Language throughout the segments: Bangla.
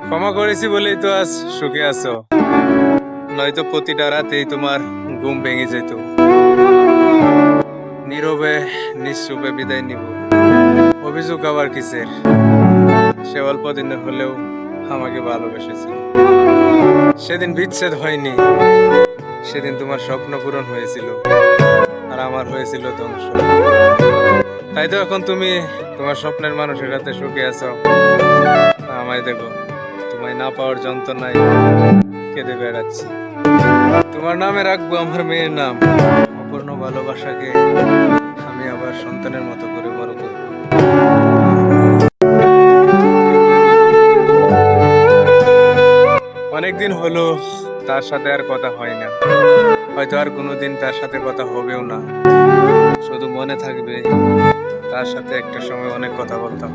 ক্ষমা করেছি বলেই তো আজ সুখে আছো, নয়তো প্রতিটা রাতেই তোমার ঘুম ভেঙে যেত। নীরবে নিশ্চুপে বিদায় নিব, অভিযোগ আবার কিসের? সে অল্প দিনের হলেও আমাকে ভালোবেসেছিল। সেদিন বিচ্ছেদ হয়নি, সেদিন তোমার স্বপ্ন পূরণ হয়েছিল আর আমার হয়েছিল ধ্বংস। তাই তো এখন তুমি তোমার স্বপ্নের মানুষের সাথে সুখে আছো, আমায় দেখো তোমায় না পাওয়ার যন্ত্রণায় কেঁদে বেড়াচ্ছি। তোমার নামে রাখবো আমার মেয়ের নাম, অপূর্ণ ভালোবাসাকে আমি আবার সন্তানের মতো করে বড় করব। অনেকদিন হলো তার সাথে আর কথা হয় না, হয়তো আর কোনোদিন তার সাথে কথা হবেও না। শুধু মনে থাকবে তার সাথে একটা সময় অনেক কথা বলতাম।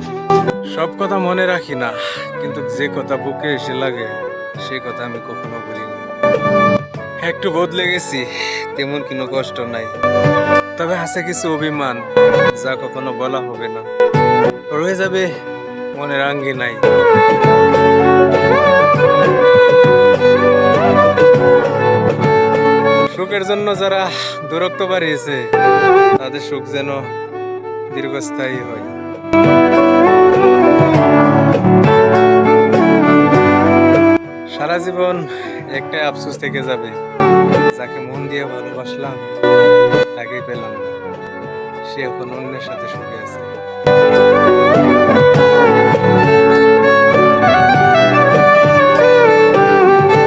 সব কথা মনে রাখি না, কিন্তু যে কথা বুকে এসে লাগে সেই কথা আমি কখনো বলিনি। একটু বদলে গেছি, তেমন কোনো কষ্ট নাই, তবে আছে কিছু অভিমান যা কখনো বলা হবে না, রয়ে যাবে মনের আঙ্গিনায়। সুখের জন্য যারা দূরত্ব বাড়িয়েছে তাদের সুখ যেন দীর্ঘস্থায়ী হয়। সারা জীবন একটাই আফসোস থেকে যাবে, যাকে মন দিয়ে ভালোবাসলাম তাকেই পেলাম না, সে এখন অন্যের সাথে সুখে আছে।